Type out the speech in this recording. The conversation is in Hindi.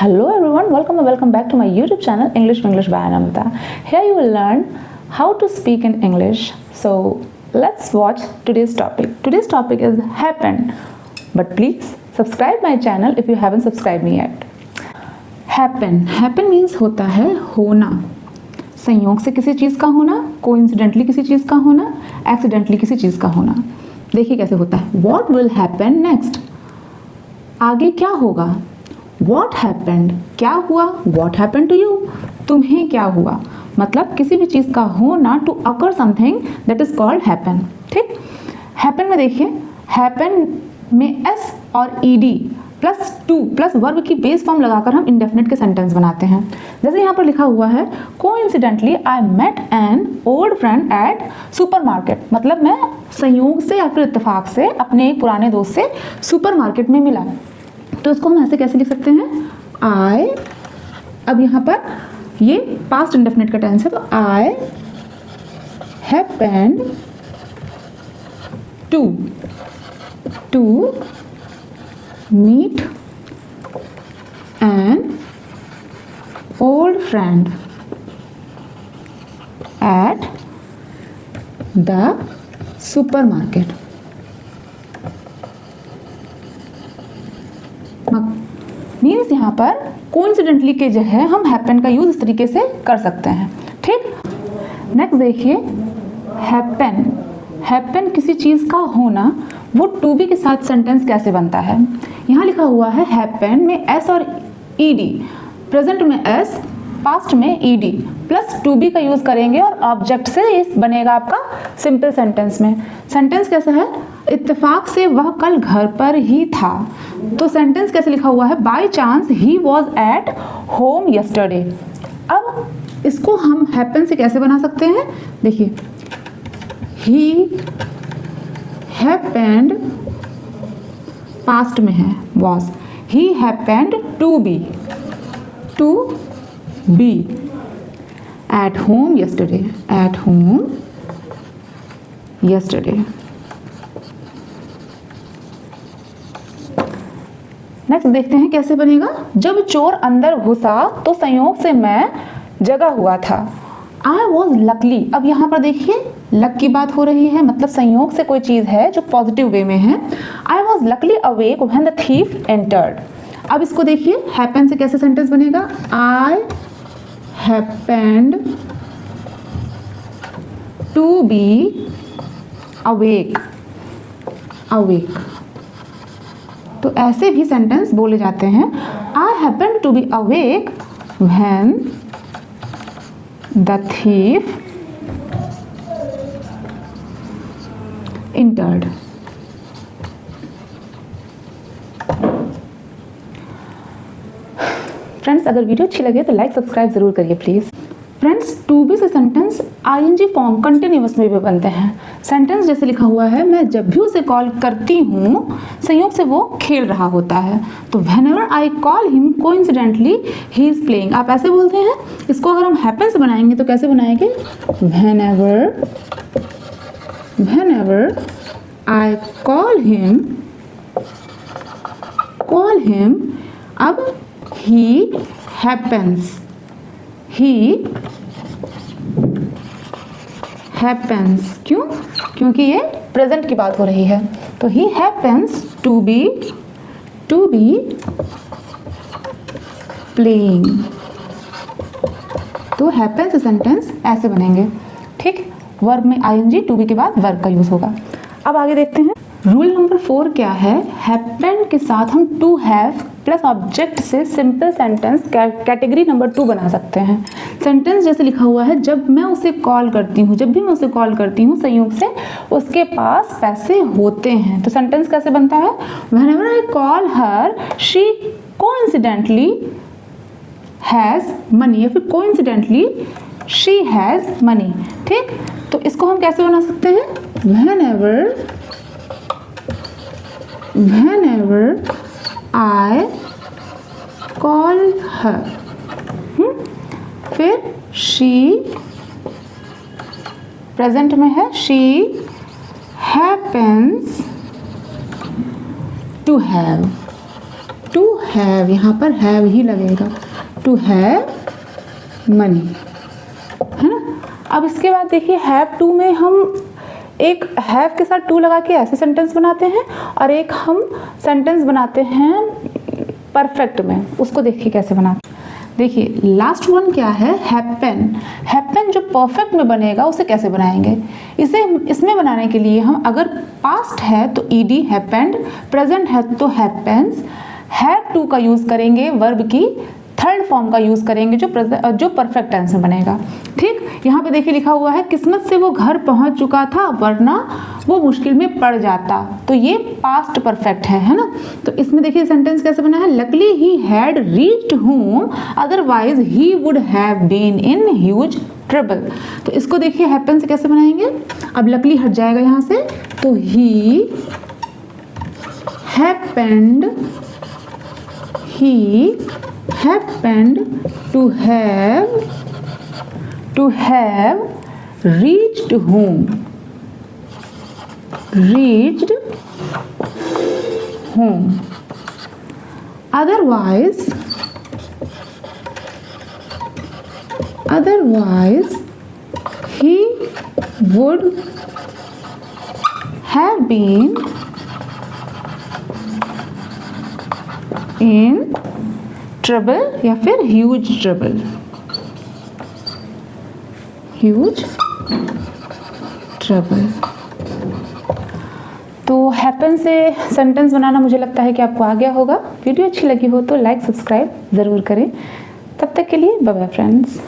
Hello everyone, welcome back to my YouTube channel English by Anamita. Here you will learn how to speak in English. So let's watch today's topic. Today's topic is happen. But please subscribe my channel if you haven't subscribed me yet. Happen means होता है होना, संयोग से किसी चीज़ का होना, कोइंसिडेंटली किसी चीज़ का होना, एक्सीडेंटली किसी चीज़ का होना. देखिए कैसे होता है. What will happen next? आगे क्या होगा. What happened? क्या हुआ. What happened to you? तुम्हें क्या हुआ. मतलब किसी भी चीज़ का होना, to occur something that is called happen. ठीक. happen में देखिए, happen में s और ed plus two plus verb की बेस फॉर्म लगाकर हम इंडेफिनिट के सेंटेंस बनाते हैं. जैसे यहाँ पर लिखा हुआ है, coincidentally I met an old friend at supermarket. मतलब मैं संयोग से या फिर इत्तेफाक से अपने एक पुराने दोस्त से सुपरमार्केट में मिला. तो इसको हम ऐसे कैसे लिख सकते हैं, आई. अब यहाँ पर ये पास्ट इंडेफिनिट का टेंस है, तो I happened to meet an old friend at the supermarket. Means यहाँ पर कोइंसिडेंटली के जगह हम हैपन का यूज इस तरीके से कर सकते हैं. ठीक. नेक्स्ट देखिए, हैपन किसी चीज़ का होना, वो टू बी के साथ सेंटेंस कैसे बनता है. यहाँ लिखा हुआ है हैपन में एस और ईडी, प्रेजेंट में एस, पास्ट में ईडी प्लस टू बी का यूज करेंगे और ऑब्जेक्ट से इस बनेगा आपका सिंपल सेंटेंस में. सेंटेंस कैसा है, इत्तेफाक से वह कल घर पर ही था. तो सेंटेंस कैसे लिखा हुआ है, by chance he was at home yesterday. अब इसको हम हैपन से कैसे बना सकते हैं, देखिए, ही हैपेंड पास्ट में है was, he happened to be at home yesterday, next देखते हैं कैसे बनेगा. जब चोर अंदर घुसा तो संयोग से मैं जगा हुआ था. आई वॉज लकली. अब यहाँ पर देखिए लक की बात हो रही है, मतलब संयोग से कोई चीज़ है जो पॉजिटिव वे में है. I was luckily awake when the thief entered. अब इसको देखिए हैपन से कैसे सेंटेंस बनेगा, I happened to be awake. तो ऐसे भी सेंटेंस बोले जाते हैं. I happen to be awake when the thief entered. Friends, अगर वीडियो अच्छी लगे तो लाइक सब्सक्राइब जरूर करिए प्लीज. फ्रेंड्स, टू बी से सेंटेंस आईएनजी फॉर्म कंटिन्यूअस में भी बनते हैं. सेंटेंस जैसे लिखा हुआ है, मैं जब भी उसे कॉल करती हूँ संयोग से वो खेल रहा होता है. तो whenever I call him coincidentally he is playing. आप ऐसे बोलते हैं. इसको अगर हम हैपन से बनाएंगे तो कैसे बनाएंगे, whenever I call him, अब he happens. क्यों, क्योंकि ये प्रेजेंट की बात हो रही है. तो he happens to be playing. तो happens सेंटेंस ऐसे बनेंगे. ठीक. वर्ब में आईएनजी, टू बी के बाद वर्ब का यूज होगा. अब आगे देखते हैं. रूल नंबर 4 क्या है, हैपेंड के साथ हम टू हैव प्लस ऑब्जेक्ट से सिंपल सेंटेंस कैटेगरी नंबर 2 बना सकते हैं. सेंटेंस जैसे लिखा हुआ है, जब भी मैं उसे कॉल करती हूँ संयोग से उसके पास पैसे होते हैं. तो सेंटेंस कैसे बनता है, whenever I call her she coincidentally has money, या फिर कोइंसिडेंटली शी हैज मनी. ठीक. तो इसको हम कैसे बना सकते हैं, whenever I call her. फिर she प्रेजेंट में है, she happens to have. To have, यहाँ पर हैव ही लगेगा, टू हैव मनी, है ना। अब इसके बाद देखिए हैव टू में हम एक हैव के साथ टू लगा के ऐसे सेंटेंस बनाते हैं और एक हम सेंटेंस बनाते हैं परफेक्ट में, उसको देखिए कैसे बनाते हैं। देखिए लास्ट वन क्या है, हैपन। हैपन जो परफेक्ट में बनेगा उसे कैसे बनाएंगे, इसमें बनाने के लिए हम अगर पास्ट है तो ईडी हैपेंड, प्रेजेंट है तो हैपेंस, हैव टू का यूज करेंगे, वर्ब की थर्ड फॉर्म का यूज करेंगे जो परफेक्ट टेंस में बनेगा। ठीक, यहाँ पे देखिए लिखा हुआ है किस्मत से वो घर पहुंच चुका था वरना वो मुश्किल में पड़ जाता, तो ये पास्ट परफेक्ट है ना। तो इसमें देखिए सेंटेंस कैसे बना है, luckily he had reached home otherwise he would have been in huge trouble. तो इसको देखिए हैपन से कैसे बनाएंगे, अब लकली हट जाएगा यहाँ से, तो ही happened, he happened to have reached home, otherwise he would have been in trouble या फिर ह्यूज ट्रबल, ह्यूज ट्रबल। तो हैपन से सेंटेंस बनाना मुझे लगता है कि आपको आ गया होगा। वीडियो अच्छी लगी हो तो लाइक सब्सक्राइब ज़रूर करें। तब तक के लिए बाय बाय फ्रेंड्स।